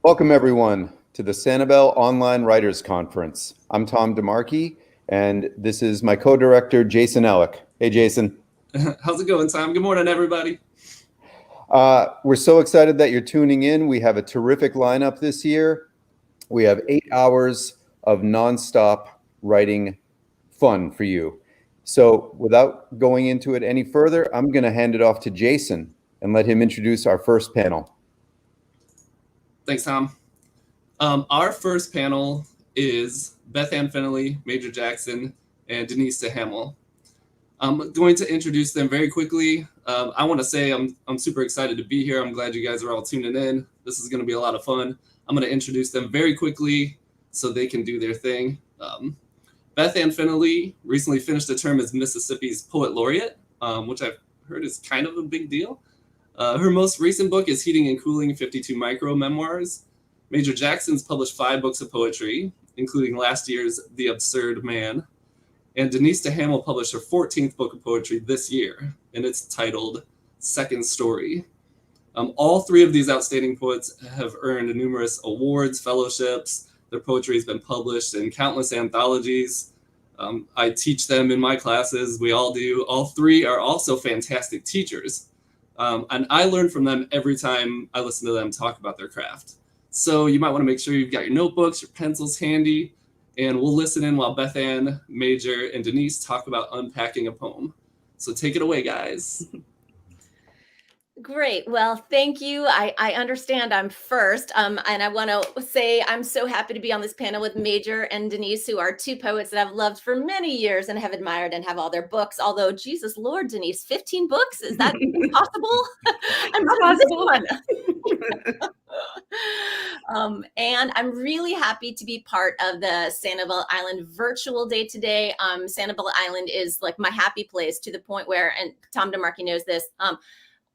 Welcome, everyone, to the Sanibel Online Writers Conference. I'm Tom DeMarchi, and this is my co-director, Jason Ellick. Hey, Jason. How's it going, Tom? Good morning, everybody. We're so excited that you're tuning in. We have a terrific lineup this year. We have 8 hours of nonstop writing fun for you. So without going into it any further, I'm going to hand it off to Jason and let him introduce our first panel. Thanks, Tom. Our first panel is Beth Fennelly, Major Jackson, and Denise Duhamel. I'm going to introduce them very quickly. I want to say I'm super excited to be here. I'm glad you guys are all tuning in. This is going to be a lot of fun. I'm going to introduce them very quickly so they can do their thing. Beth Fennelly recently finished a term as Mississippi's Poet Laureate, which I've heard is kind of a big deal. Her most recent book is Heating and Cooling 52 Micro Memoirs. Major Jackson's published 5 books of poetry, including last year's The Absurd Man. And Denise Duhamel published her 14th book of poetry this year, and it's titled Second Story. All 3 of these outstanding poets have earned numerous awards, fellowships. Their poetry has been published in countless anthologies. I teach them in my classes. We all do. All 3 are also fantastic teachers. And I learn from them every time I listen to them talk about their craft. So you might want to make sure you've got your notebooks, your pencils handy, and we'll listen in while Beth Ann, Major, and Denise talk about unpacking a poem. So take it away, guys. Great. Well, thank you. I understand I'm first. And I want to say I'm so happy to be on this panel with Major and Denise, who are 2 poets that I've loved for many years and have admired and have all their books. Although, Jesus Lord, Denise, 15 books? Is that possible? I'm not possible. And I'm really happy to be part of the Sanibel Island virtual day today. Sanibel Island is like my happy place, to the point where, and Tom DeMarchi knows this,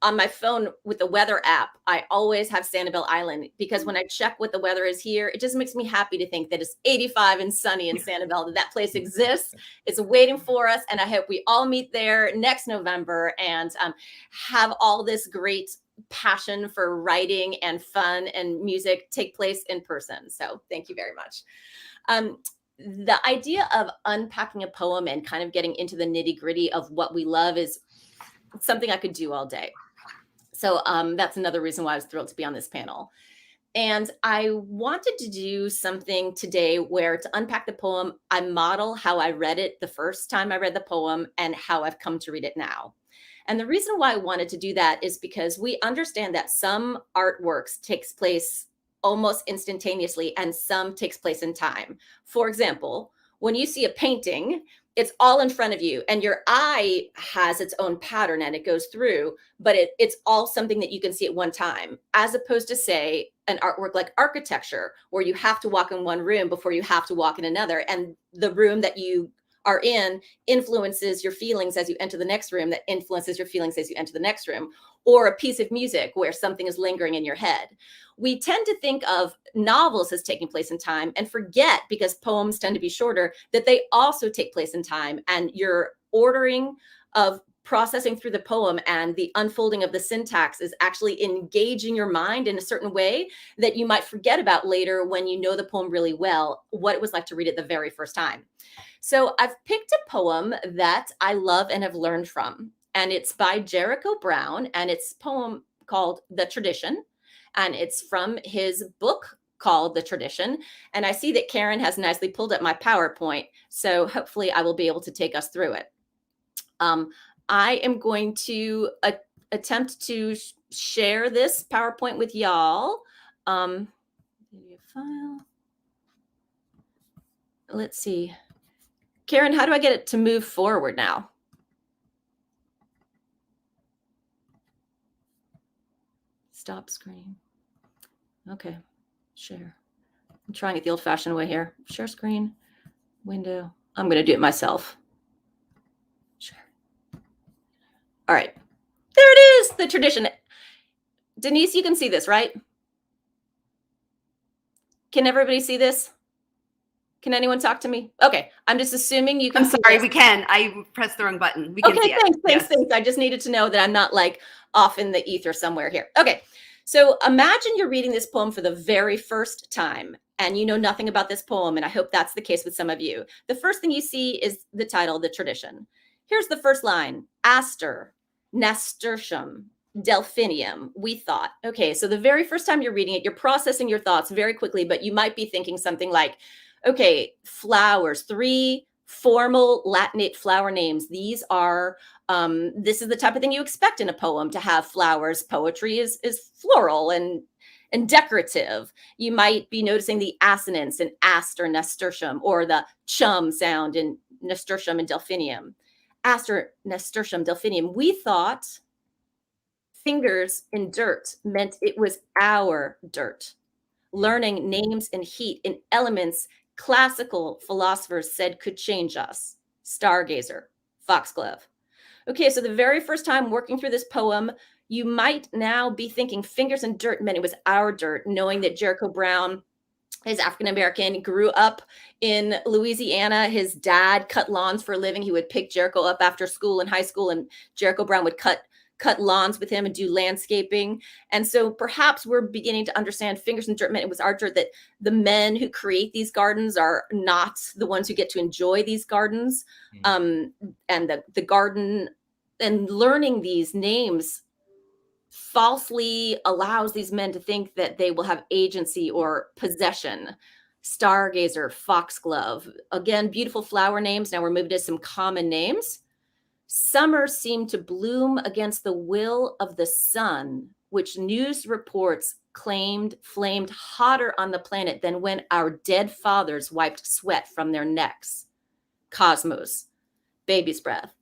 on my phone with the weather app, I always have Sanibel Island, because when I check what the weather is here, it just makes me happy to think that it's 85 and sunny in Sanibel, that place exists. It's waiting for us. And I hope we all meet there next November and have all this great passion for writing and fun and music take place in person. So thank you very much. The idea of unpacking a poem and kind of getting into the nitty-gritty of what we love is something I could do all day. So that's another reason why I was thrilled to be on this panel. And I wanted to do something today where, to unpack the poem, I model how I read it the first time I read the poem and how I've come to read it now. And the reason why I wanted to do that is because we understand that some artworks takes place almost instantaneously and some takes place in time. For example, when you see a painting, it's all in front of you and your eye has its own pattern and it goes through, but it's all something that you can see at one time, as opposed to, say, an artwork like architecture, where you have to walk in one room before you have to walk in another. And the room that you are in influences your feelings as you enter the next room, that influences your feelings as you enter the next room. Or a piece of music where something is lingering in your head. We tend to think of novels as taking place in time and forget, because poems tend to be shorter, that they also take place in time. And your ordering of processing through the poem and the unfolding of the syntax is actually engaging your mind in a certain way that you might forget about later when you know the poem really well, what it was like to read it the very first time. So I've picked a poem that I love and have learned from. And it's by Jericho Brown, and it's a poem called The Tradition, and it's from his book called The Tradition. And I see that Karen has nicely pulled up my PowerPoint, so hopefully I will be able to take us through it. I am going to attempt to share this PowerPoint with y'all. File. Let's see. Karen, how do I get it to move forward now? Stop screen. Okay, share. I'm trying it the old-fashioned way here. Share screen, window. I'm going to do it myself. Share. All right, there it is, The Tradition. Denise, you can see this, right? Can everybody see this? Can anyone talk to me? Okay, I'm just assuming you can. I'm sorry, we can. I pressed the wrong button. We can see it. Thanks. I just needed to know that I'm not like off in the ether somewhere here. Okay, So imagine you're reading this poem for the very first time and you know nothing about this poem, and I hope that's the case with some of you. The first thing you see is the title, The Tradition. Here's the first line: aster, nasturtium, delphinium, we thought. Okay, so the very first time you're reading it, you're processing your thoughts very quickly, but you might be thinking something like, okay, flowers, 3 formal Latinate flower names. These are this is the type of thing you expect in a poem, to have flowers. Poetry is floral and decorative. You might be noticing the assonance in aster, nasturtium, or the chum sound in nasturtium and delphinium. Aster, nasturtium, delphinium. We thought fingers in dirt meant it was our dirt. Learning names and heat in elements classical philosophers said could change us. Stargazer, foxglove. Okay, so the very first time working through this poem, you might now be thinking fingers in dirt meant it was our dirt, knowing that Jericho Brown is African-American, grew up in Louisiana. His dad cut lawns for a living. He would pick Jericho up after school in high school, and Jericho Brown would cut lawns with him and do landscaping. And so perhaps we're beginning to understand fingers in dirt meant it was our dirt, that the men who create these gardens are not the ones who get to enjoy these gardens. And the garden, and learning these names falsely allows these men to think that they will have agency or possession. Stargazer, foxglove, again, beautiful flower names. Now we're moving to some common names. Summer seemed to bloom against the will of the sun, which news reports claimed flamed hotter on the planet than when our dead fathers wiped sweat from their necks. Cosmos, baby's breath.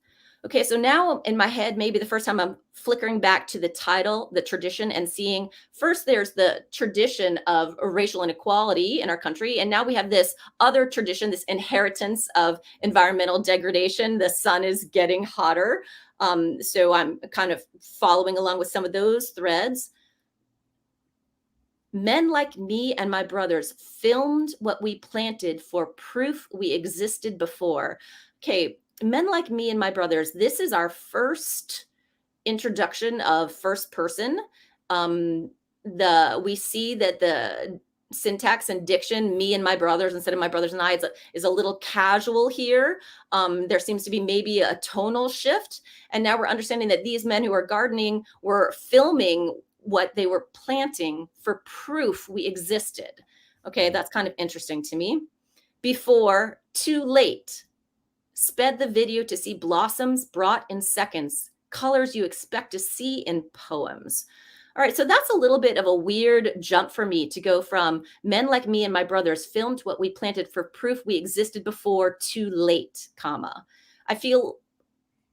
Okay, so now in my head, maybe the first time I'm flickering back to the title, The Tradition, and seeing first there's the tradition of racial inequality in our country. And now we have this other tradition, this inheritance of environmental degradation. The sun is getting hotter. So I'm kind of following along with some of those threads. Men like me and my brothers filmed what we planted for proof we existed before. Okay. Men like me and my brothers, this is our first introduction of first person. We see that the syntax and diction, me and my brothers instead of my brothers and I, is a little casual here. There seems to be maybe a tonal shift. And now we're understanding that these men who are gardening were filming what they were planting for proof we existed. Okay, that's kind of interesting to me. Before, too late. Sped the video to see blossoms brought in seconds, colors you expect to see in poems. All right, so that's a little bit of a weird jump for me to go from men like me and my brothers filmed what we planted for proof we existed before, too late, comma. I feel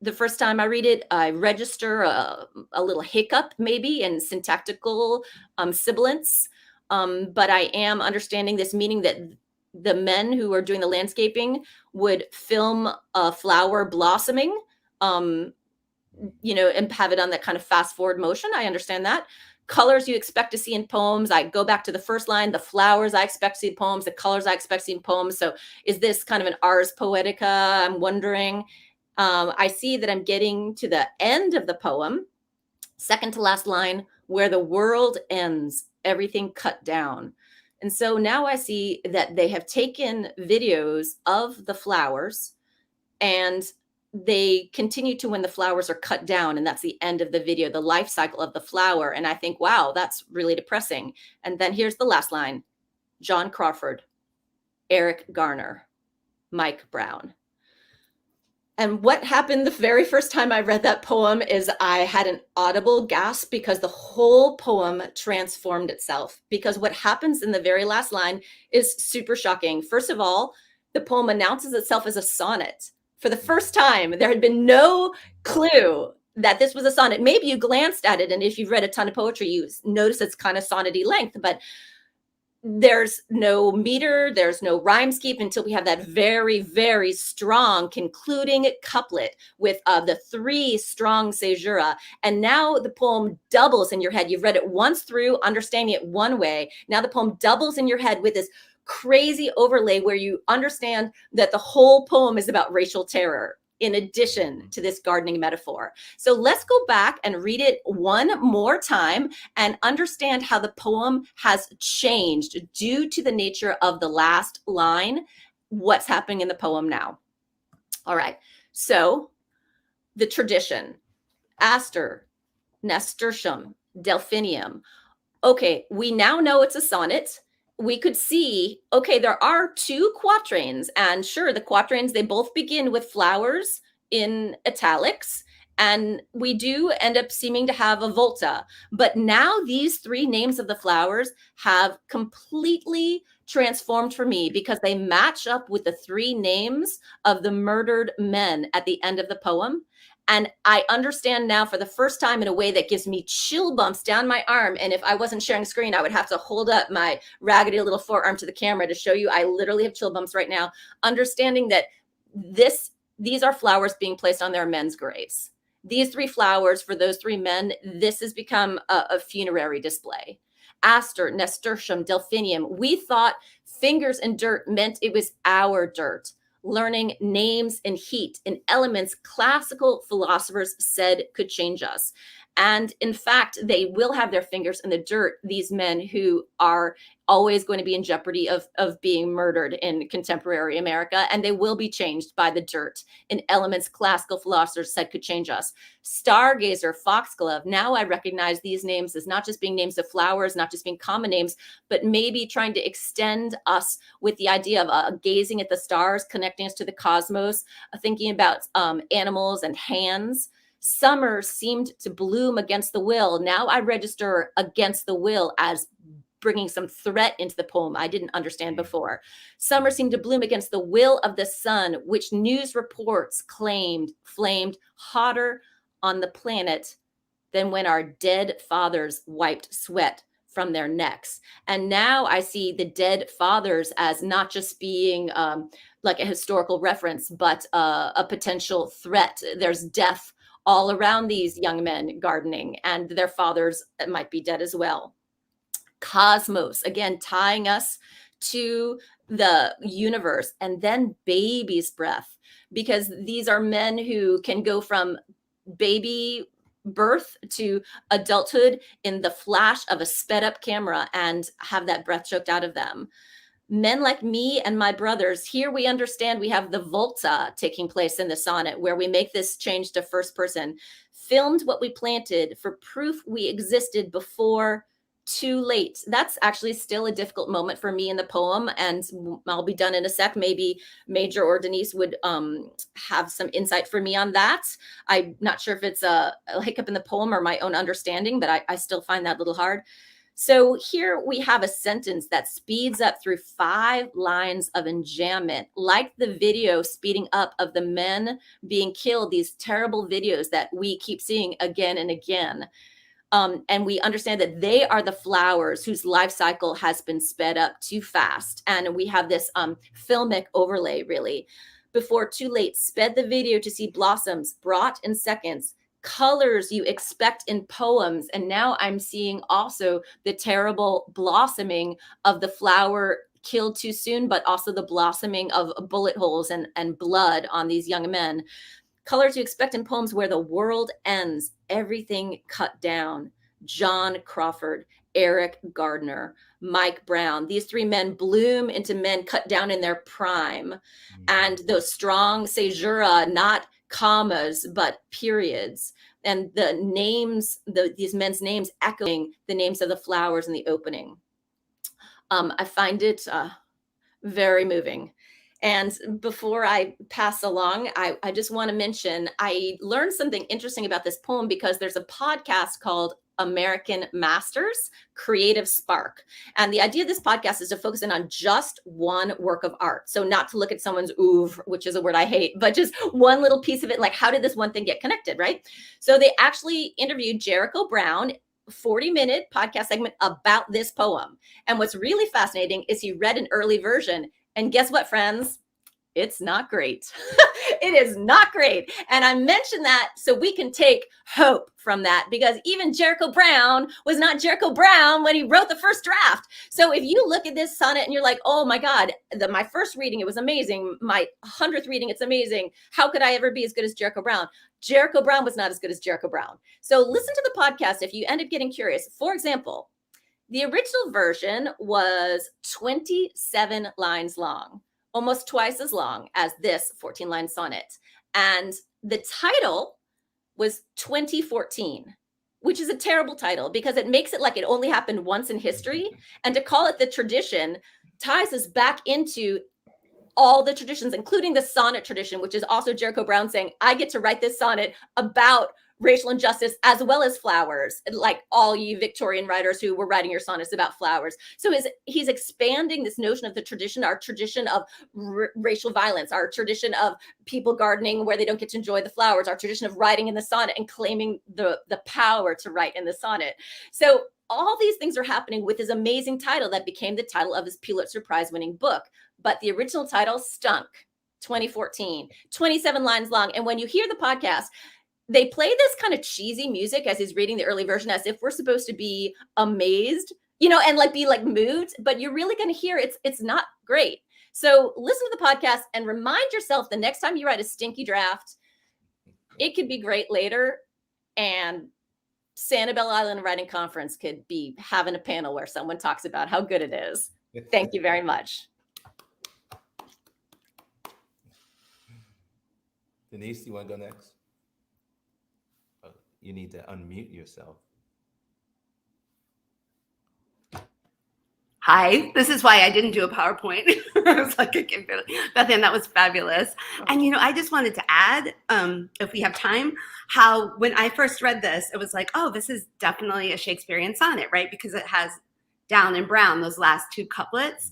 the first time I read it, I register a little hiccup maybe in syntactical sibilance, but I am understanding this meaning that the men who are doing the landscaping would film a flower blossoming, and have it on that kind of fast forward motion. I understand that. Colors you expect to see in poems. I go back to the first line, the flowers I expect to see in poems, the colors I expect to see in poems. So is this kind of an ars poetica? I'm wondering. I see that I'm getting to the end of the poem, second to last line, where the world ends, everything cut down. And so now I see that they have taken videos of the flowers and they continue to when the flowers are cut down. And that's the end of the video, the life cycle of the flower. And I think, wow, that's really depressing. And then here's the last line: John Crawford, Eric Garner, Mike Brown. And what happened the very first time I read that poem is I had an audible gasp, because the whole poem transformed itself. Because what happens in the very last line is super shocking. First of all, the poem announces itself as a sonnet. For the first time, there had been no clue that this was a sonnet. Maybe you glanced at it, and if you've read a ton of poetry, you notice it's kind of sonnety length, but there's no meter, there's no rhyme scheme until we have that very, very strong concluding couplet with the 3 strong caesura. And now the poem doubles in your head. You've read it once through, understanding it one way. Now the poem doubles in your head with this crazy overlay where you understand that the whole poem is about racial terror. in addition to this gardening metaphor. So let's go back and read it one more time and understand how the poem has changed due to the nature of the last line, what's happening in the poem now. All right, so the tradition, aster, nasturtium, delphinium. Okay, we now know it's a sonnet. We could see, okay, there are two quatrains, and sure, the quatrains, they both begin with flowers in italics, and we do end up seeming to have a volta. But now these three names of the flowers have completely transformed for me because they match up with the three names of the murdered men at the end of the poem. And I understand now for the first time in a way that gives me chill bumps down my arm. And if I wasn't sharing screen, I would have to hold up my raggedy little forearm to the camera to show you I literally have chill bumps right now, understanding that these are flowers being placed on their men's graves. These three flowers for those three men, this has become a funerary display. Aster, nasturtium, delphinium. We thought fingers in dirt meant it was our dirt. Learning names and heat and elements classical philosophers said could change us. And in fact, they will have their fingers in the dirt, these men who are always going to be in jeopardy of being murdered in contemporary America, and they will be changed by the dirt in elements classical philosophers said could change us. Stargazer, foxglove, now I recognize these names as not just being names of flowers, not just being common names, but maybe trying to extend us with the idea of gazing at the stars, connecting us to the cosmos, thinking about animals and hands. Summer seemed to bloom against the will. Now I register against the will as bringing some threat into the poem I didn't understand before. Summer seemed to bloom against the will of the sun, which news reports claimed flamed hotter on the planet than when our dead fathers wiped sweat from their necks. And now I see the dead fathers as not just being like a historical reference, but a potential threat. There's death all around these young men gardening, and their fathers might be dead as well. Cosmos, again, tying us to the universe. And then baby's breath, because these are men who can go from baby birth to adulthood in the flash of a sped up camera and have that breath choked out of them. Men like me and my brothers, here we understand we have the volta taking place in the sonnet where we make this change to first person. Filmed what we planted for proof we existed before too late. That's actually still a difficult moment for me in the poem, and I'll be done in a sec. Maybe Major or Denise would have some insight for me on that. I'm not sure if it's a hiccup in the poem or my own understanding, but I still find that a little hard. So here we have a sentence that speeds up through 5 lines of enjambment, like the video speeding up of the men being killed, these terrible videos that we keep seeing again and again. And we understand that they are the flowers whose life cycle has been sped up too fast. And we have this filmic overlay, really. Before too late, sped the video to see blossoms brought in seconds, colors you expect in poems. And now I'm seeing also the terrible blossoming of the flower killed too soon, but also the blossoming of bullet holes and blood on these young men. Colors you expect in poems where the world ends, everything cut down. John Crawford, Eric Gardner, Mike Brown. These 3 men bloom into men cut down in their prime. And those strong caesura, not commas, but periods. And the names, these men's names echoing the names of the flowers in the opening. I find it very moving. And before I pass along, I just want to mention, I learned something interesting about this poem because there's a podcast called American Masters, Creative Spark. And the idea of this podcast is to focus in on just one work of art. So not to look at someone's oeuvre, which is a word I hate, but just one little piece of it. Like, how did this one thing get connected, right? So they actually interviewed Jericho Brown, 40-minute podcast segment about this poem. And what's really fascinating is he read an early version. And guess what, friends? It's not great. It is not great. And I mention that so we can take hope from that, because even Jericho Brown was not Jericho Brown when he wrote the first draft. So if you look at this sonnet and you're like, oh my God, my first reading, it was amazing. My 100th reading, it's amazing. How could I ever be as good as Jericho Brown? Jericho Brown was not as good as Jericho Brown. So listen to the podcast if you end up getting curious. For example, the original version was 27 lines long, almost twice as long as this 14-line sonnet. And the title was 2014, which is a terrible title because it makes it like it only happened once in history. And to call it the tradition ties us back into all the traditions, including the sonnet tradition, which is also Jericho Brown saying, I get to write this sonnet about racial injustice as well as flowers, like all you Victorian writers who were writing your sonnets about flowers. So he's expanding this notion of the tradition, our tradition of racial violence, our tradition of people gardening where they don't get to enjoy the flowers, our tradition of writing in the sonnet and claiming the power to write in the sonnet. So all these things are happening with his amazing title that became the title of his Pulitzer Prize winning book. But the original title stunk. 2014, 27 lines long. And when you hear the podcast, they play this kind of cheesy music as he's reading the early version, as if we're supposed to be amazed, and like be like moved, but you're really going to hear it's not great. So listen to the podcast and remind yourself the next time you write a stinky draft, it could be great later. And Sanibel Island Writing Conference could be having a panel where someone talks about how good it is. Thank you very much. Denise, do you want to go next? Oh, you need to unmute yourself. Hi, this is why I didn't do a PowerPoint. I was like, Beth Ann, that was fabulous. And, I just wanted to add, if we have time, how when I first read this, it was like, oh, this is definitely a Shakespearean sonnet, right? Because it has down and brown, those last two couplets.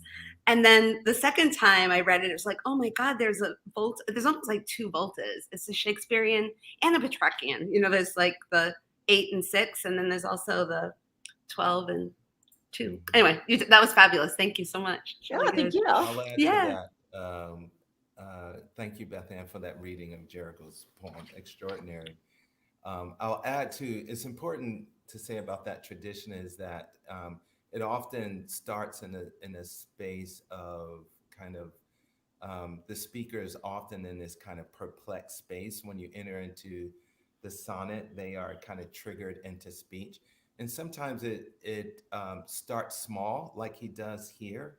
And then the second time I read it, it was like, oh my God, there's almost like two voltas. It's a Shakespearean and a Petrarchian. There's like the 8 and 6, and then there's also the 12 and 2. Anyway, that was fabulous. Thank you so much. Sure, really thank you. I'll add to that. Thank you, Beth Ann, for that reading of Jericho's poem. Extraordinary. I'll add to, it's important to say about that tradition is that it often starts in a space of kind of the speaker is often in this kind of perplexed space. When you enter into the sonnet, they are kind of triggered into speech. And sometimes it starts small, like he does here,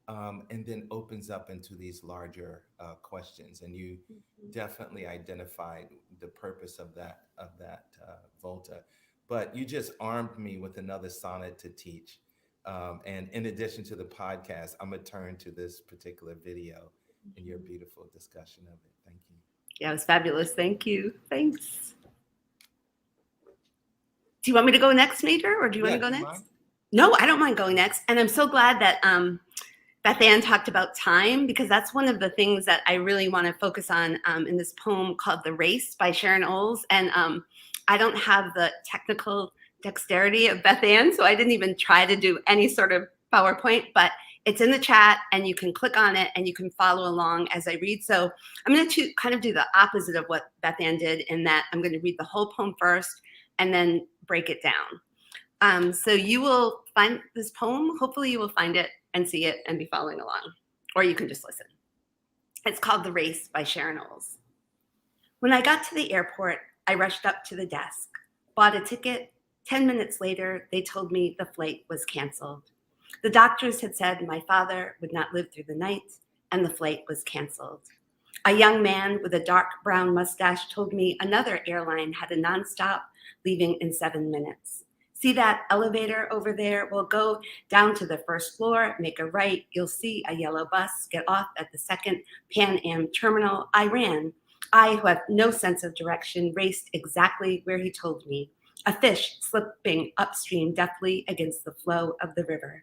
and then opens up into these larger questions. And you definitely identified the purpose of that volta. But you just armed me with another sonnet to teach. And in addition to the podcast, I'm going to turn to this particular video and your beautiful discussion of it. Thank you. Yeah, it was fabulous. Thank you. Thanks. Do you want me to go next, Major, or do you want to go next? Mind? No, I don't mind going next. And I'm so glad that Beth Ann talked about time, because that's one of the things that I really want to focus on in this poem called The Race by Sharon Ohls. And I don't have the technical dexterity of Beth Ann, so I didn't even try to do any sort of PowerPoint, but it's in the chat and you can click on it and you can follow along as I read. So I'm going to kind of do the opposite of what Beth Ann did, in that I'm going to read the whole poem first and then break it down. So you will find this poem. Hopefully you will find it and see it and be following along, or you can just listen. It's called The Race by Sharon Ohls. When I got to the airport, I rushed up to the desk, bought a ticket. 10 minutes later, they told me the flight was canceled. The doctors had said my father would not live through the night, and the flight was canceled. A young man with a dark brown mustache told me another airline had a nonstop leaving in 7 minutes. See that elevator over there? Well, go down to the first floor, make a right. You'll see a yellow bus. Get off at the second Pan Am terminal. I ran. I, who have no sense of direction, raced exactly where he told me. A fish slipping upstream deftly against the flow of the river.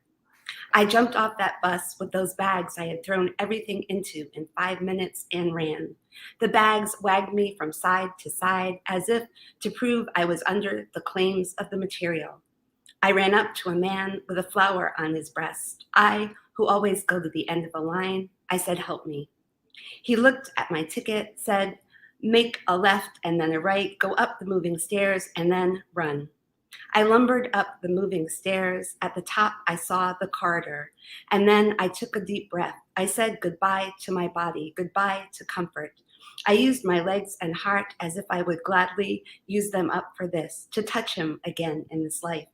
I jumped off that bus with those bags I had thrown everything into in 5 minutes and ran. The bags wagged me from side to side as if to prove I was under the claims of the material. I ran up to a man with a flower on his breast. I, who always go to the end of a line, I said, help me. He looked at my ticket, said, make a left and then a right, go up the moving stairs, and then run. I lumbered up the moving stairs. At the top, I saw the corridor. And then I took a deep breath. I said goodbye to my body, goodbye to comfort. I used my legs and heart as if I would gladly use them up for this, to touch him again in this life.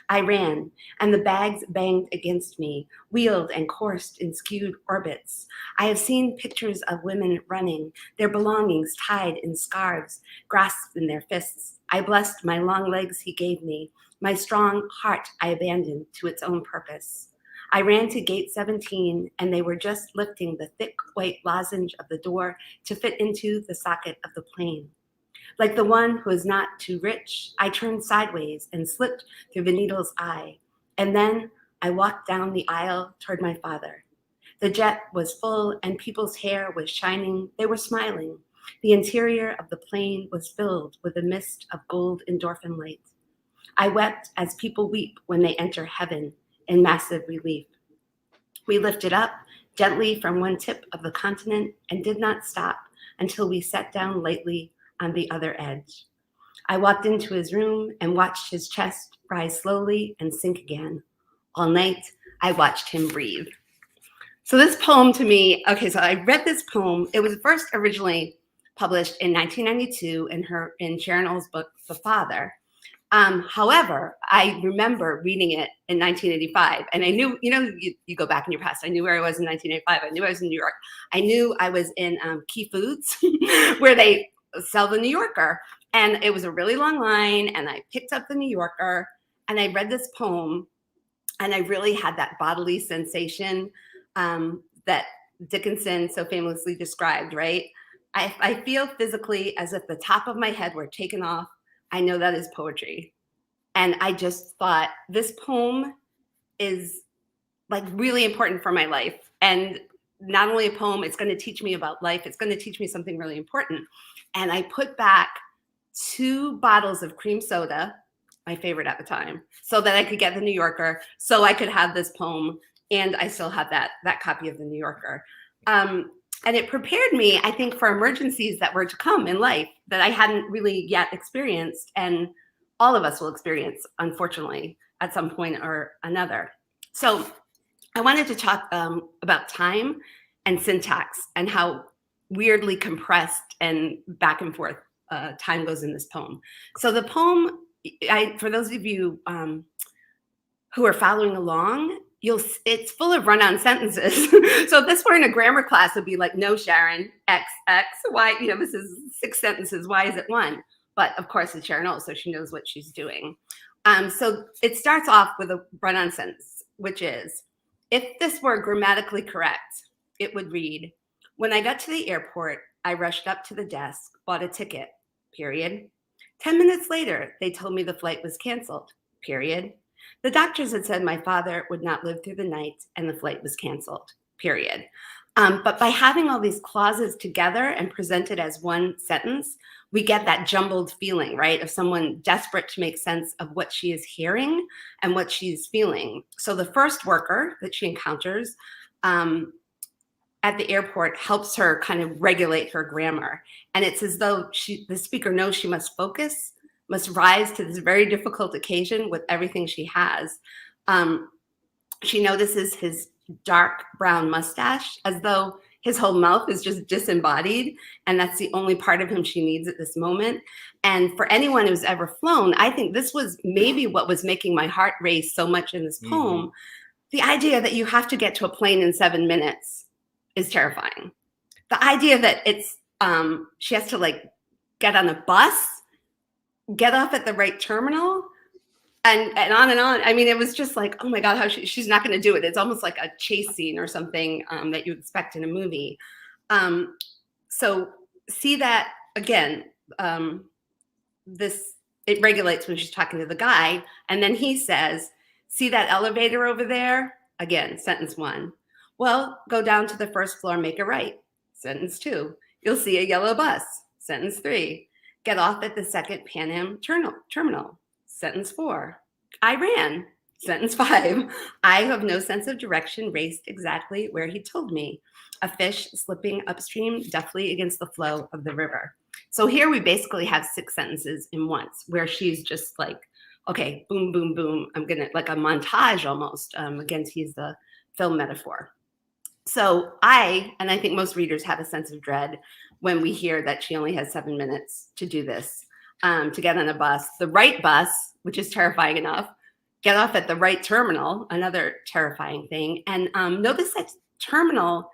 I ran, and the bags banged against me, wheeled and coursed in skewed orbits. I have seen pictures of women running, their belongings tied in scarves, grasped in their fists. I blessed my long legs he gave me. My strong heart I abandoned to its own purpose. I ran to gate 17, and they were just lifting the thick white lozenge of the door to fit into the socket of the plane. Like the one who is not too rich, I turned sideways and slipped through the needle's eye. And then I walked down the aisle toward my father. The jet was full and people's hair was shining. They were smiling. The interior of the plane was filled with a mist of gold endorphin light. I wept as people weep when they enter heaven in massive relief. We lifted up gently from one tip of the continent and did not stop until we sat down lightly on the other edge. I walked into his room and watched his chest rise slowly and sink again. All night, I watched him breathe. So this poem to me, okay, so I read this poem. It was first originally published in 1992 in Sharon Ohls' book, The Father. However, I remember reading it in 1985, and I knew, you go back in your past. I knew where I was in 1985. I knew I was in New York. I knew I was in Key Foods, where they sell the New Yorker. And it was a really long line, and I picked up the New Yorker, and I read this poem, and I really had that bodily sensation that Dickinson so famously described, right? I feel physically as if the top of my head were taken off. I know that is poetry. And I just thought this poem is like really important for my life. And not only a poem, it's going to teach me about life. It's going to teach me something really important. And I put back 2 bottles of cream soda, my favorite at the time, so that I could get the New Yorker, so I could have this poem. And I still have that copy of the New Yorker. And it prepared me, I think, for emergencies that were to come in life that I hadn't really yet experienced. And all of us will experience, unfortunately, at some point or another. So I wanted to talk about time and syntax and how weirdly compressed and back and forth time goes in this poem. So the poem, for those of you who are following along, it's full of run-on sentences. So if this were in a grammar class, it'd be like, no, Sharon, X, Y, this is 6 sentences. Why is it 1? But of course, it's Sharon Ohls, so she knows what she's doing. So it starts off with a run-on sentence, which is, if this were grammatically correct, it would read, when I got to the airport, I rushed up to the desk, bought a ticket, period. 10 minutes later, they told me the flight was canceled, period. The doctors had said my father would not live through the night and the flight was canceled, period. But by having all these clauses together and presented as one sentence, we get that jumbled feeling, right, of someone desperate to make sense of what she is hearing and what she's feeling. So the first worker that she encounters at the airport helps her kind of regulate her grammar. And it's as though the speaker knows she must focus, must rise to this very difficult occasion with everything she has. She notices his dark brown mustache, as though his whole mouth is just disembodied, and that's the only part of him she needs at this moment. And for anyone who's ever flown, I think this was maybe what was making my heart race so much in this poem. Mm-hmm. The idea that you have to get to a plane in 7 minutes is terrifying. The idea that she has to get on a bus, get off at the right terminal, and on and on. I mean, it was just like, oh my God, how she's not going to do it. It's almost like a chase scene or something that you expect in a movie. So see that again, it regulates when she's talking to the guy. And then he says, see that elevator over there? Again, sentence 1. Well, go down to the first floor, make a right. Sentence 2. You'll see a yellow bus. Sentence 3. Get off at the second Pan Am terminal. Sentence 4. I ran. Sentence 5, I have no sense of direction, raced exactly where he told me. A fish slipping upstream deftly against the flow of the river. So here we basically have 6 sentences in once, where she's just like, okay, boom, boom, boom. I'm going to, like a montage almost, again, to use the film metaphor. So I think most readers have a sense of dread when we hear that she only has 7 minutes to do this, to get on a bus, the right bus, which is terrifying enough, get off at the right terminal, another terrifying thing. And notice that terminal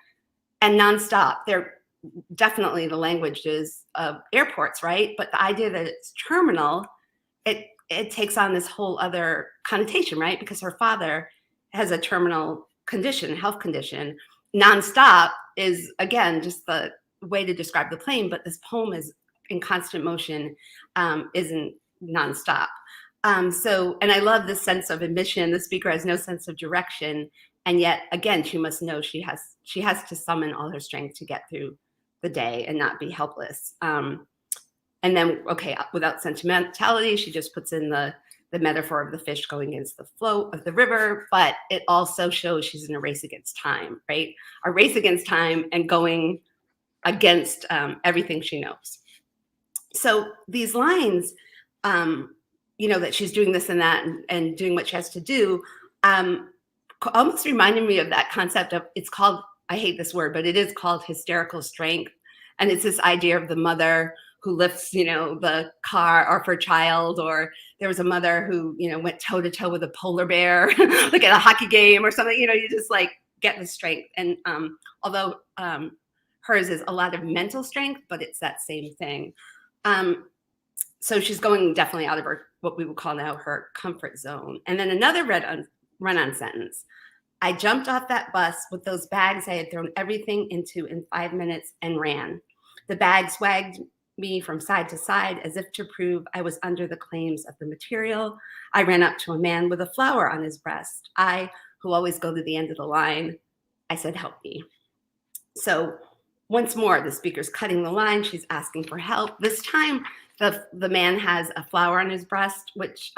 and nonstop, they're definitely the languages of airports, right? But the idea that it's terminal, it takes on this whole other connotation, right? Because her father has a terminal condition, health condition. Nonstop is, again, just the way to describe the plane, but this poem is in constant motion, isn't nonstop. And I love this sense of admission. The speaker has no sense of direction, and yet again, she must know she has to summon all her strength to get through the day and not be helpless. And then, okay, without sentimentality, she just puts in the metaphor of the fish going against the flow of the river, but it also shows she's in a race against time, right? A race against time and going against everything she knows. So these lines, that she's doing this and that and doing what she has to do, almost reminded me of that concept of, it's called, I hate this word, but it is called hysterical strength. And it's this idea of the mother who lifts, the car or her child, or there was a mother who, went toe to toe with a polar bear, like at a hockey game or something, you just like get the strength. And although hers is a lot of mental strength, but it's that same thing. So she's going definitely out of her, what we would call now her comfort zone. And then another run-on sentence. I jumped off that bus with those bags I had thrown everything into in 5 minutes and ran. The bags wagged me from side to side as if to prove I was under the claims of the material. I ran up to a man with a flower on his breast. I, who always go to the end of the line, I said, help me. So once more, the speaker's cutting the line. She's asking for help. This time, the man has a flower on his breast, which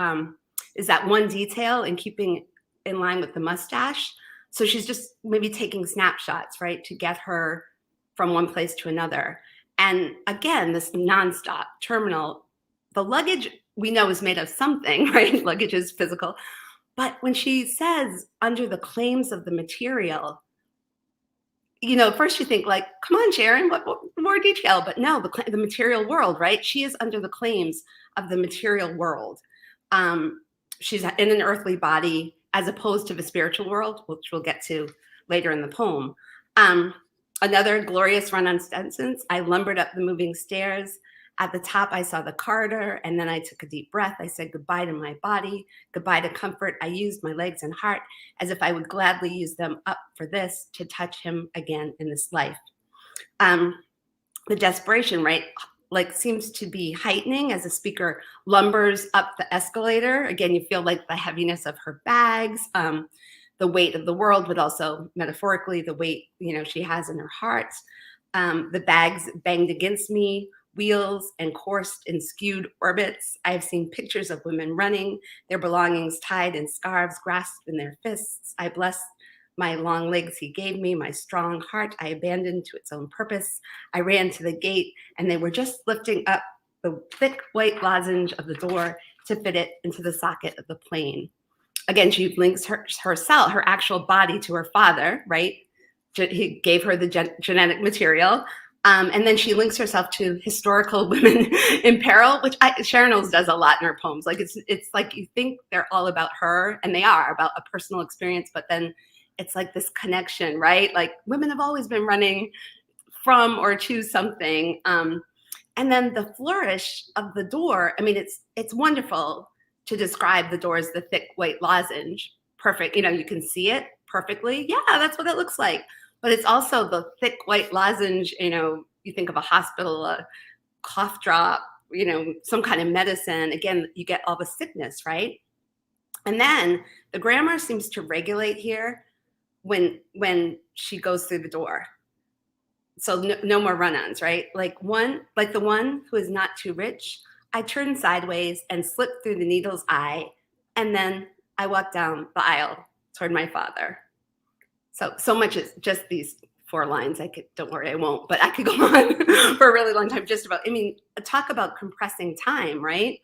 is that one detail in keeping in line with the mustache. So she's just maybe taking snapshots, right, to get her from one place to another. And again, this nonstop terminal, the luggage we know is made of something, right? Luggage is physical. But when she says under the claims of the material, first you think like, come on, Sharon, what more detail? But no, the material world, right? She is under the claims of the material world. She's in an earthly body as opposed to the spiritual world, which we'll get to later in the poem. Another glorious run-on sentence. I lumbered up the moving stairs. At the top, I saw the corridor, and then I took a deep breath. I said goodbye to my body, goodbye to comfort. I used my legs and heart as if I would gladly use them up for this, to touch him again in this life. The desperation, right, like seems to be heightening as the speaker lumbers up the escalator. Again, you feel like the heaviness of her bags, the weight of the world, but also metaphorically the weight, she has in her heart. The bags banged against me, wheels and coursed in skewed orbits. I have seen pictures of women running, their belongings tied in scarves grasped in their fists. I blessed my long legs he gave me, my strong heart I abandoned to its own purpose. I ran to the gate, and they were just lifting up the thick white lozenge of the door to fit it into the socket of the plane. Again, she links herself, her actual body, to her father, right? He gave her the genetic material. And then she links herself to historical women in peril, which Sharon Ohls does a lot in her poems. Like it's like you think they're all about her, and they are about a personal experience, but then it's like this connection, right? Like women have always been running from or to something. And then the flourish of the door. I mean, it's wonderful to describe the door as the thick white lozenge. Perfect. You can see it perfectly. Yeah, that's what it looks like. But it's also the thick white lozenge, you think of a hospital, a cough drop, some kind of medicine. Again, you get all the sickness, right? And then the grammar seems to regulate here when she goes through the door. So no more run-ons, right? Like the one who is not too rich, I turned sideways and slipped through the needle's eye, and then I walked down the aisle toward my father. So much is just these 4 lines. Don't worry, I won't, but I could go on for a really long time talk about compressing time, right?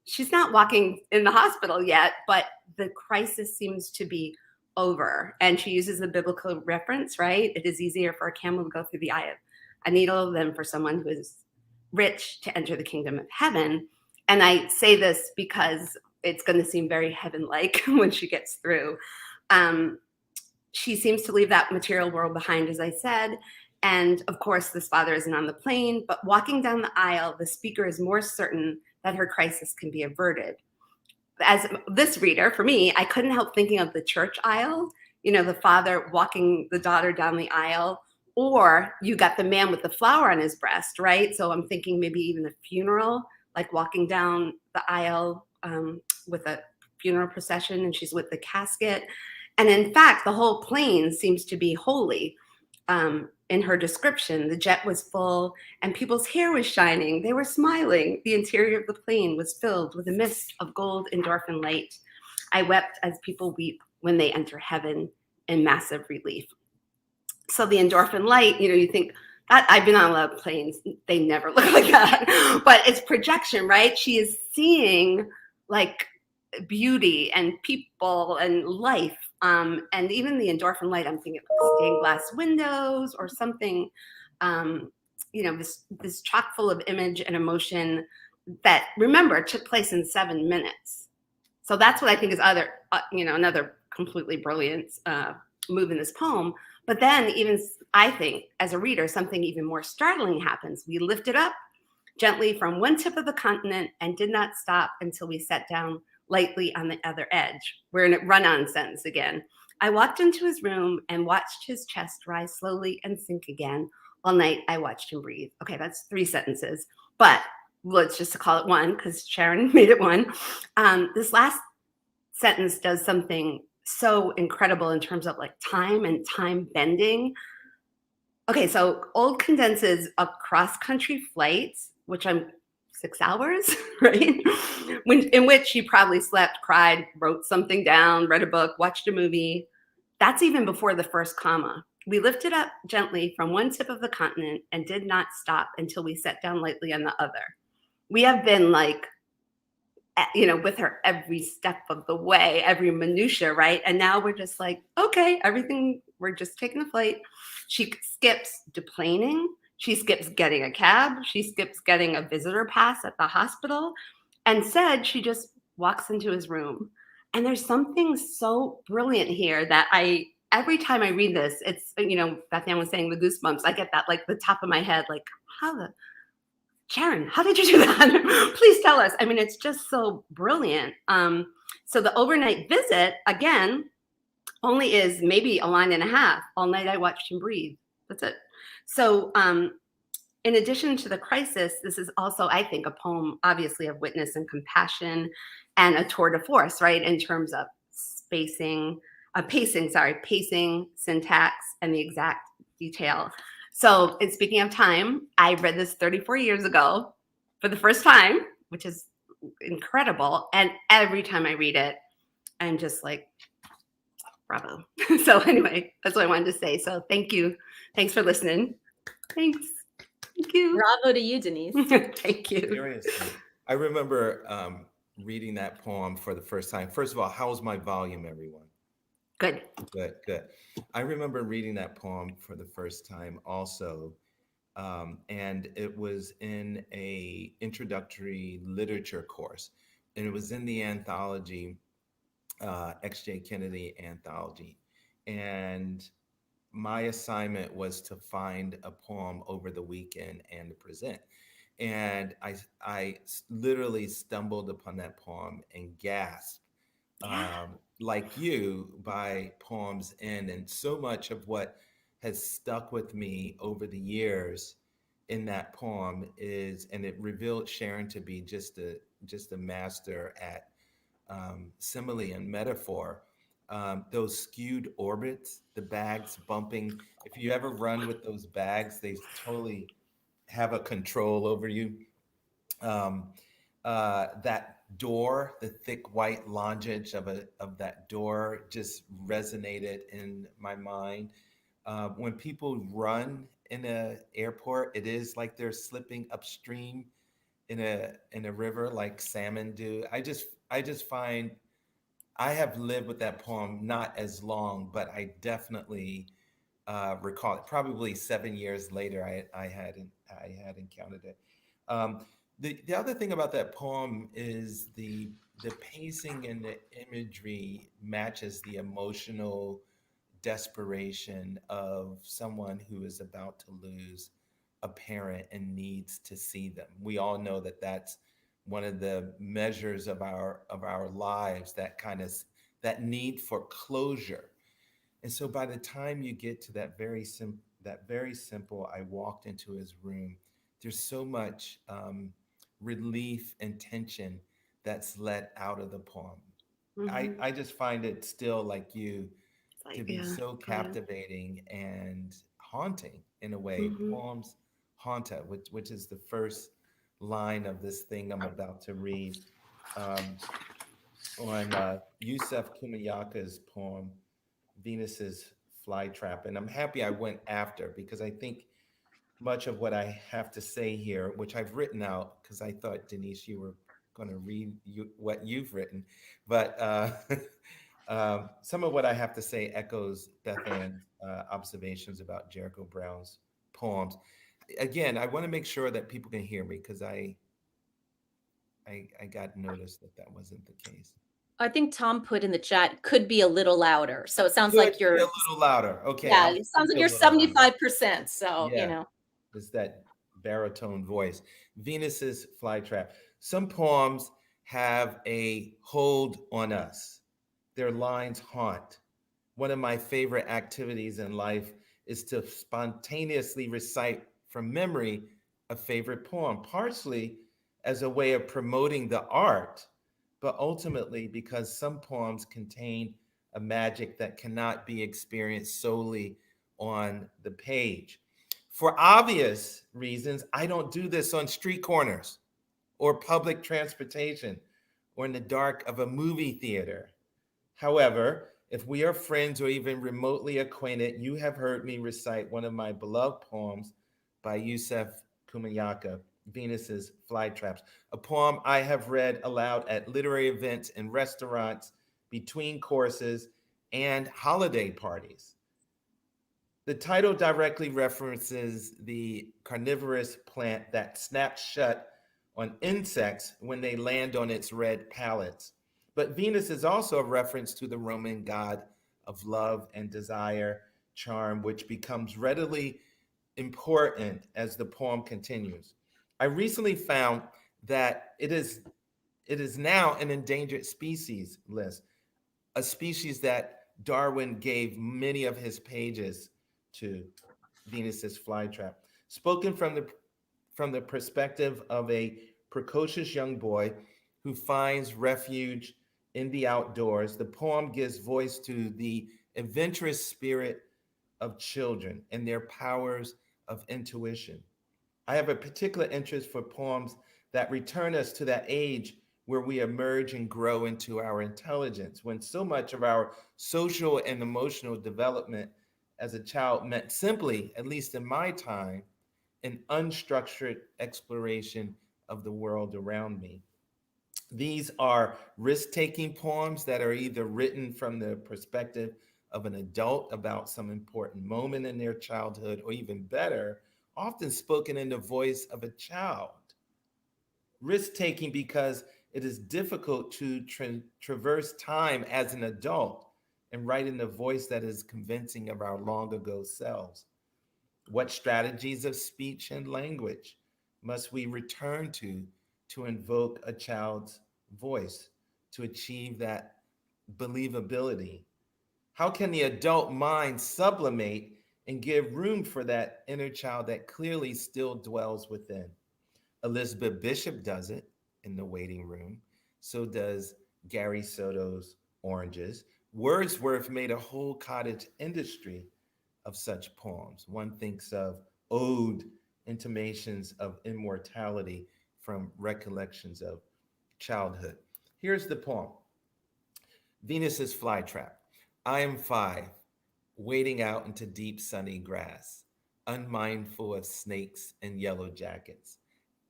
She's not walking in the hospital yet, but the crisis seems to be over. And she uses the biblical reference, right? It is easier for a camel to go through the eye of a needle than for someone who is rich to enter the kingdom of heaven. And I say this because it's going to seem very heaven-like when she gets through. She seems to leave that material world behind, as I said. And of course, this father isn't on the plane, but walking down the aisle, the speaker is more certain that her crisis can be averted. As this reader, for me, I couldn't help thinking of the church aisle, the father walking the daughter down the aisle, or you got the man with the flower on his breast, right? So I'm thinking maybe even a funeral, like walking down the aisle with a funeral procession, and she's with the casket. And in fact, the whole plane seems to be holy. In her description, the jet was full and people's hair was shining. They were smiling. The interior of the plane was filled with a mist of gold endorphin light. I wept as people weep when they enter heaven in massive relief. So the endorphin light, you think that I've been on a lot of planes. They never look like that, but it's projection, right? She is seeing like beauty and people and life. And even the endorphin light, I'm thinking stained glass windows or something, this chock full of image and emotion that, remember, took place in 7 minutes. So that's what I think is another completely brilliant move in this poem. But then even, I think, as a reader, something even more startling happens. We lifted up gently from one tip of the continent and did not stop until we sat down lightly on the other edge. We're in a run-on sentence again. I walked into his room and watched his chest rise slowly and sink again. All night, I watched him breathe. Okay, that's 3 sentences, but let's just call it 1 because Sharon made it 1. This last sentence does something so incredible in terms of like time and time bending. Okay, so Old condenses a cross-country flight, which I'm 6 hours, right? In which she probably slept, cried, wrote something down, read a book, watched a movie. That's even before the first comma. We lifted up gently from one tip of the continent and did not stop until we sat down lightly on the other. We have been like, with her every step of the way, every minutia, right? And now we're just like, okay, everything, we're just taking the flight. She skips deplaning. She skips getting a cab. She skips getting a visitor pass at the hospital. And said she just walks into his room. And there's something so brilliant here that every time I read this, it's, Beth Ann was saying the goosebumps. I get that like the top of my head, like, Sharon, how did you do that? Please tell us. It's just so brilliant. So the overnight visit, again, only is maybe a line and a half. All night I watched him breathe. That's it. So in addition to the crisis, this is also, I think, a poem, obviously, of witness and compassion and a tour de force, right, in terms of pacing, syntax, and the exact detail. So, and speaking of time, I read this 34 years ago for the first time, which is incredible. And every time I read it, I'm just like, bravo. So anyway, that's what I wanted to say. So thank you. Thanks for listening. Thanks. Thank you. Bravo to you, Denise. Thank you. Seriously. I remember reading that poem for the first time. First of all, how's my volume, everyone? Good. Good. I remember reading that poem for the first time also. And it was in a introductory literature course. And it was in the anthology, X.J. Kennedy anthology. And my assignment was to find a poem over the weekend and to present. And I literally stumbled upon that poem and gasped, like you, by poem's end. And so much of what has stuck with me over the years in that poem is, and it revealed Sharon to be just a master at simile and metaphor. Those skewed orbits, the bags bumping. If you ever run with those bags, they totally have a control over you. That door, the thick white longage of that door just resonated in my mind. When people run in a airport, it is like they're slipping upstream in a river like salmon do. I just find I have lived with that poem not as long, but I definitely recall it. Probably 7 years later, I had encountered it. Um, the other thing about that poem is the pacing and the imagery matches the emotional desperation of someone who is about to lose a parent and needs to see them. We all know that that's one of the measures of our lives, that kind of that need for closure. And so by the time you get to that very simple, I walked into his room, there's so much relief and tension that's let out of the poem. I just find it still, like you, It's like, to be yeah, so go ahead. captivating and haunting in a way. Mm-hmm. Poems haunt us, which is the first line of this thing I'm about to read. Um, on Yusef Kumayaka's poem, Venus's Flytrap. And I'm happy I went after, because I think much of what I have to say here, which I've written out, because I thought, Denise, you were going to read what you've written. But some of what I have to say echoes Beth Ann's observations about Jericho Brown's poems. Again, I want to make sure that people can hear me, because I got noticed that that wasn't the case. I think Tom put in the chat could be a little louder. So it sounds Could like be a you're, little louder. Okay, yeah, I'll it sounds speak like a you're little louder. 75%. So, you Yeah, know. it's that baritone voice. Venus's Flytrap. Some poems have a hold on us. Their lines haunt. One of my favorite activities in life is to spontaneously recite from memory a favorite poem, partially as a way of promoting the art, but ultimately because some poems contain a magic that cannot be experienced solely on the page. For obvious reasons, I don't do this on street corners or public transportation or in the dark of a movie theater. However, if we are friends or even remotely acquainted, you have heard me recite one of my beloved poems by Yusef Kumayaka, Venus's Flytraps, a poem I have read aloud at literary events and restaurants, between courses, and holiday parties. The title directly references the carnivorous plant that snaps shut on insects when they land on its red pallets. But Venus is also a reference to the Roman god of love and desire, charm, which becomes readily important as the poem continues. I recently found that it is now an endangered species list, a species that Darwin gave many of his pages to, Venus's flytrap. Spoken from the perspective of a precocious young boy who finds refuge in the outdoors, the poem gives voice to the adventurous spirit of children and their powers of intuition. I have a particular interest for poems that return us to that age where we emerge and grow into our intelligence, when so much of our social and emotional development as a child meant simply, at least in my time, an unstructured exploration of the world around me. These are risk taking poems that are either written from the perspective of an adult about some important moment in their childhood, or even better, often spoken in the voice of a child. Risk taking because it is difficult to traverse time as an adult and write in the voice that is convincing of our long ago selves. What strategies of speech and language must we return to invoke a child's voice, to achieve that believability? How can the adult mind sublimate and give room for that inner child that clearly still dwells within? Elizabeth Bishop does it in The Waiting Room. So does Gary Soto's Oranges. Wordsworth made a whole cottage industry of such poems. One thinks of Ode, intimations of immortality from recollections of childhood. Here's the poem: Venus's flytrap. I am 5, wading out into deep sunny grass, unmindful of snakes and yellow jackets,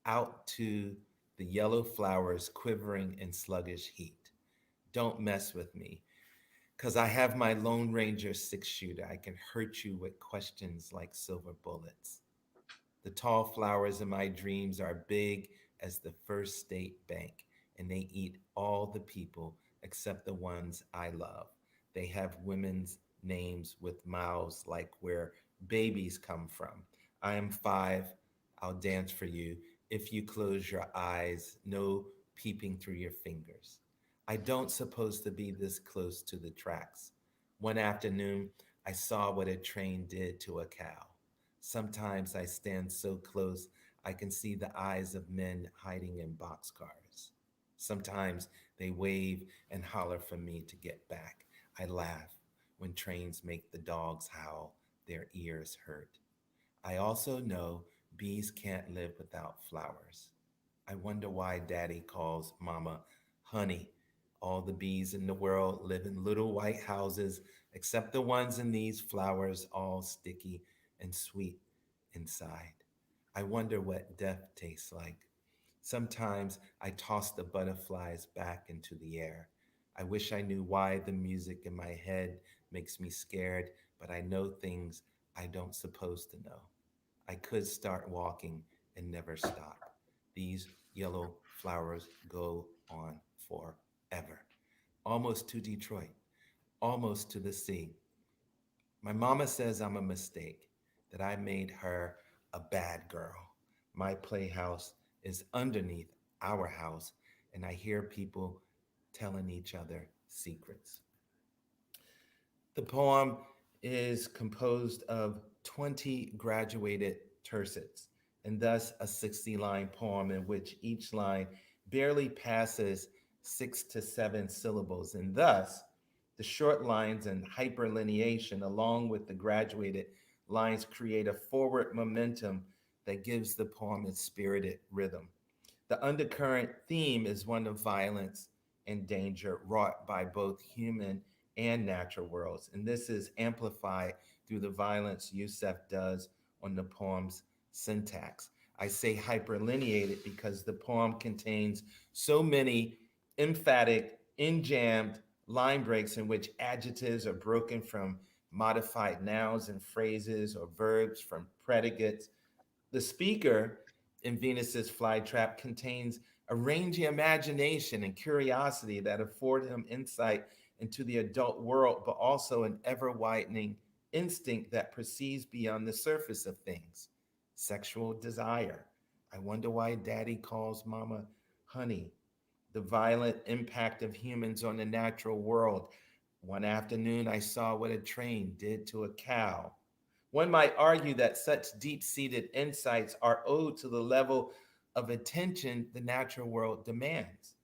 out to the yellow flowers quivering in sluggish heat. Don't mess with me, 'cause I have my Lone Ranger 6-shooter. I can hurt you with questions like silver bullets. The tall flowers in my dreams are big as the First State Bank, and they eat all the people except the ones I love. They have women's names with mouths like where babies come from. I am 5. I'll dance for you if you close your eyes, no peeping through your fingers. I don't suppose to be this close to the tracks. One afternoon, I saw what a train did to a cow. Sometimes I stand so close I can see the eyes of men hiding in boxcars. Sometimes they wave and holler for me to get back. I laugh when trains make the dogs howl, their ears hurt. I also know bees can't live without flowers. I wonder why Daddy calls Mama honey. All the bees in the world live in little white houses, except the ones in these flowers, all sticky and sweet inside. I wonder what death tastes like. Sometimes I toss the butterflies back into the air. I wish I knew why the music in my head makes me scared, but I know things I don't suppose to know. I could start walking and never stop. These yellow flowers go on forever. Almost to Detroit, almost to the sea. My mama says I'm a mistake, that I made her a bad girl. My playhouse is underneath our house, and I hear people telling each other secrets. The poem is composed of 20 graduated tercets, and thus a 60-line poem in which each line barely passes 6 to 7 syllables, and thus the short lines and hyperlineation, along with the graduated lines, create a forward momentum that gives the poem its spirited rhythm. The undercurrent theme is one of violence and danger wrought by both human and natural worlds, and this is amplified through the violence Youssef does on the poem's syntax. I say hyperlineated because the poem contains so many emphatic, enjambed line breaks in which adjectives are broken from modified nouns and phrases or verbs from predicates. The speaker in Venus's flytrap contains a rangy imagination and curiosity that afford him insight into the adult world, but also an ever widening instinct that perceives beyond the surface of things. Sexual desire. I wonder why Daddy calls Mama honey. The violent impact of humans on the natural world. One afternoon, I saw what a train did to a cow. One might argue that such deep seated insights are owed to the level of attention the natural world demands.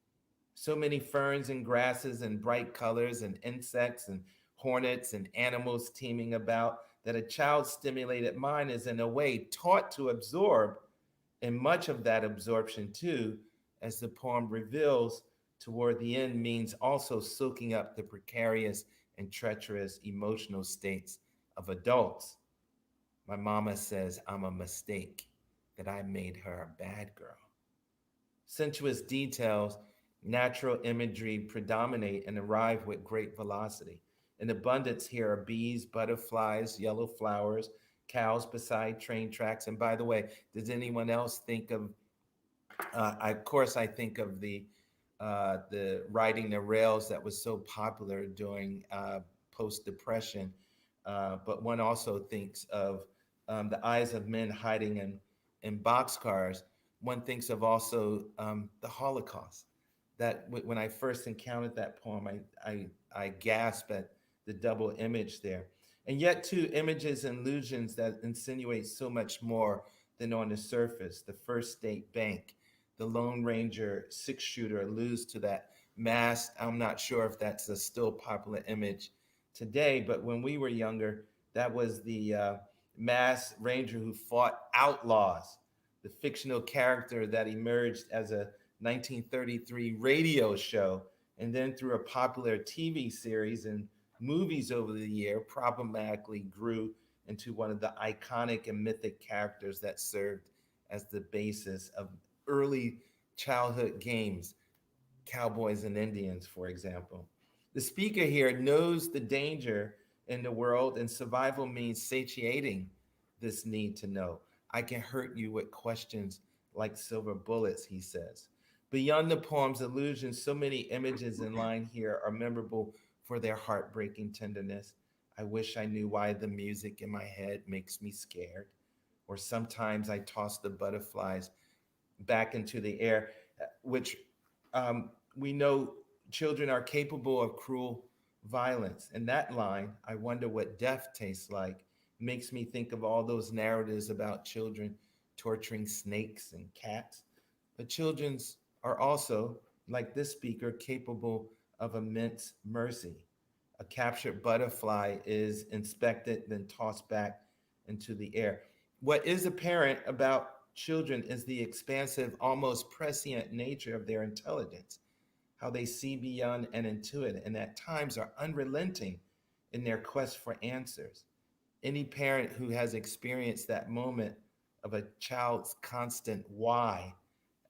So many ferns and grasses and bright colors and insects and hornets and animals teeming about that a child stimulated mind is in a way taught to absorb, and much of that absorption, too, as the poem reveals toward the end, means also soaking up the precarious and treacherous emotional states of adults. My mama says I'm a mistake, that I made her a bad girl. Sensuous details, natural imagery predominate and arrive with great velocity. In abundance here are bees, butterflies, yellow flowers, cows beside train tracks. And by the way, does anyone else think of of course, I think of the riding the rails that was so popular during post Depression, but one also thinks of the eyes of men hiding in boxcars. One thinks of also the Holocaust. That when I first encountered that poem, I gasped at the double image there. And yet, two images and illusions that insinuate so much more than on the surface. The First State Bank, the Lone Ranger 6-shooter alludes to that masked. I'm not sure if that's a still popular image today, but when we were younger, that was the masked ranger who fought outlaws, the fictional character that emerged as a 1933 radio show, and then through a popular TV series and movies over the year, problematically grew into one of the iconic and mythic characters that served as the basis of early childhood games, Cowboys and Indians, for example. The speaker here knows the danger in the world, and survival means satiating this need to know. I can hurt you with questions like silver bullets, he says. Beyond the poem's allusions, so many images in line here are memorable for their heartbreaking tenderness. I wish I knew why the music in my head makes me scared. Or sometimes I toss the butterflies back into the air, which we know children are capable of cruel violence. And that line, I wonder what death tastes like, makes me think of all those narratives about children torturing snakes and cats. But children's are also, like this speaker, capable of immense mercy. A captured butterfly is inspected, then tossed back into the air. What is apparent about children is the expansive, almost prescient nature of their intelligence, how they see beyond and intuit, and at times are unrelenting in their quest for answers. Any parent who has experienced that moment of a child's constant why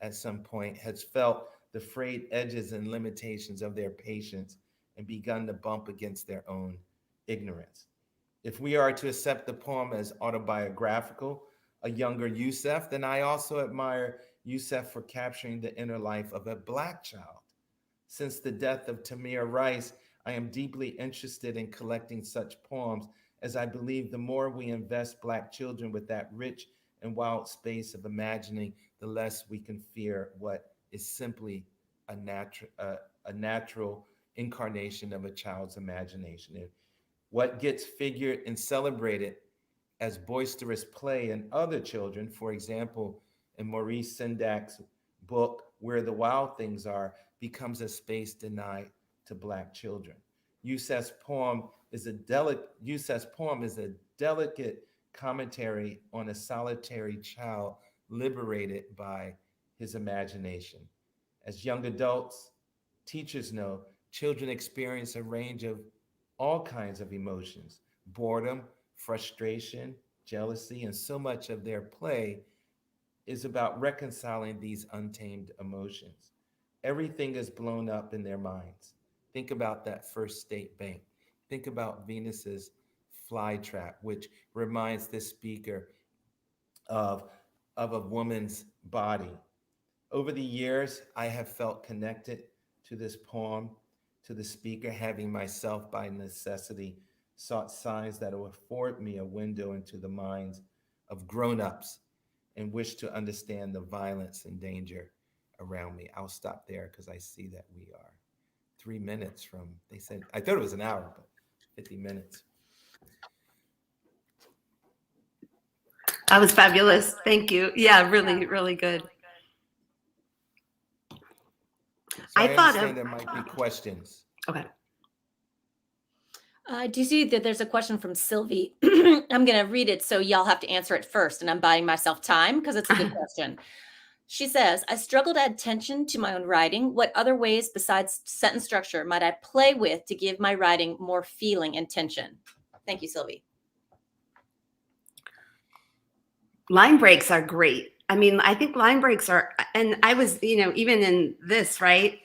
at some point has felt the frayed edges and limitations of their patience and begun to bump against their own ignorance. If we are to accept the poem as autobiographical, a younger Youssef, then I also admire Youssef for capturing the inner life of a Black child. Since the death of Tamir Rice, I am deeply interested in collecting such poems, as I believe the more we invest Black children with that rich and wild space of imagining, the less we can fear what is simply a natural incarnation of a child's imagination. And what gets figured and celebrated as boisterous play in other children, for example, in Maurice Sendak's book, Where the Wild Things Are, becomes a space denied to Black children. Youssef's poem is a delicate commentary on a solitary child liberated by his imagination. As young adults, teachers know, children experience a range of all kinds of emotions: boredom, frustration, jealousy, and so much of their play is about reconciling these untamed emotions. Everything is blown up in their minds. Think about that first state bank. Think about Venus's flytrap, which reminds this speaker of, of a woman's body. Over the years, I have felt connected to this poem, to the speaker, having myself by necessity sought signs that will afford me a window into the minds of grown-ups and wish to understand the violence and danger around me. I'll stop there because I see that we are 3 minutes from, they said, I thought it was an hour, but 50 minutes. That was fabulous. Thank you. Yeah, really, really good. So I thought understand of- there might be questions. Okay. Do you see that there's a question from Sylvie? I'm going to read it, so y'all have to answer it first, and I'm buying myself time because it's a good question. She says, I struggle to add tension to my own writing. What other ways besides sentence structure might I play with to give my writing more feeling and tension? Thank you, Sylvie. Line breaks are great. I mean, I think line breaks are, and I was, even in this, right?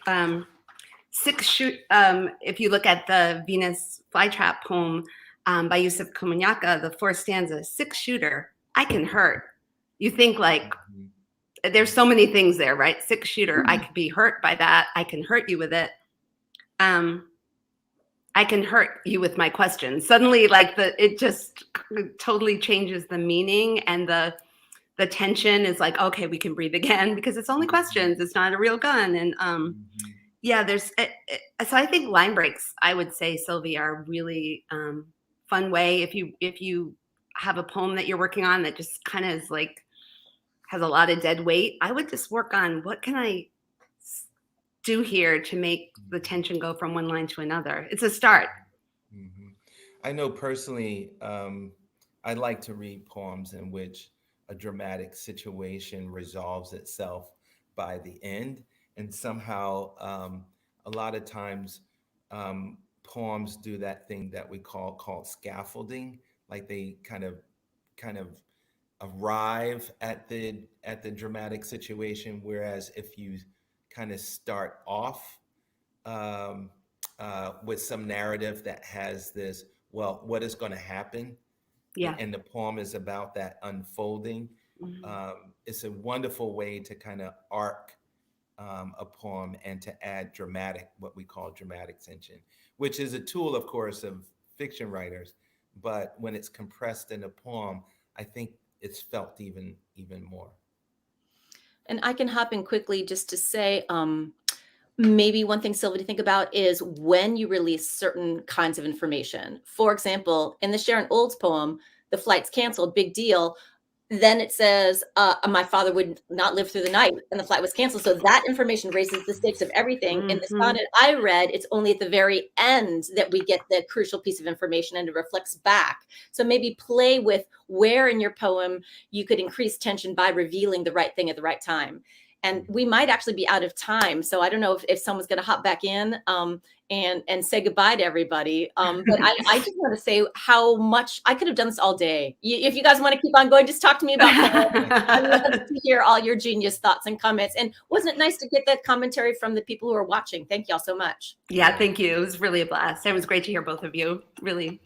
If you look at the Venus flytrap poem by Yusuf Komunyakaa, the 4th stanza, 6-shooter, I can hurt. You think like, there's so many things there, right? 6-shooter, I could be hurt by that. I can hurt you with it. I can hurt you with my questions. Suddenly, like it just totally changes the meaning, and the tension is like, okay, we can breathe again because it's only questions. It's not a real gun. And yeah, so I think line breaks, I would say, Sylvie, are a really fun way. If you have a poem that you're working on that just kind of is like, has a lot of dead weight, I would just work on what can I do here to make the tension go from one line to another. It's a start. Mm-hmm. I know personally, I like to read poems in which a dramatic situation resolves itself by the end. and somehow a lot of times poems do that thing that we called scaffolding, like they kind of arrive at the dramatic situation, whereas if you kind of start off um, with some narrative that has this, well, what is going to happen, Yeah. and the poem is about that unfolding. It's a wonderful way to kind of arc a poem and to add what we call dramatic tension, which is a tool, of course, of fiction writers. But when it's compressed in a poem, I think it's felt even more. And I can hop in quickly just to say, maybe one thing, Sylvia, to think about is when you release certain kinds of information. For example, in the Sharon Ohls poem, the flight's canceled, big deal. Then it says, my father would not live through the night and the flight was canceled. So that information raises the stakes of everything. In the sonnet I read, it's only at the very end that we get the crucial piece of information and it reflects back. So maybe play with where in your poem you could increase tension by revealing the right thing at the right time. And we might actually be out of time. So I don't know if someone's going to hop back in and say goodbye to everybody. But I just want to say how much I could have done this all day. If you guys want to keep on going, just talk to me about that. I'd love to hear all your genius thoughts and comments. And wasn't it nice to get that commentary from the people who are watching? Thank you all so much. Yeah, thank you. It was really a blast. It was great to hear both of you. Really.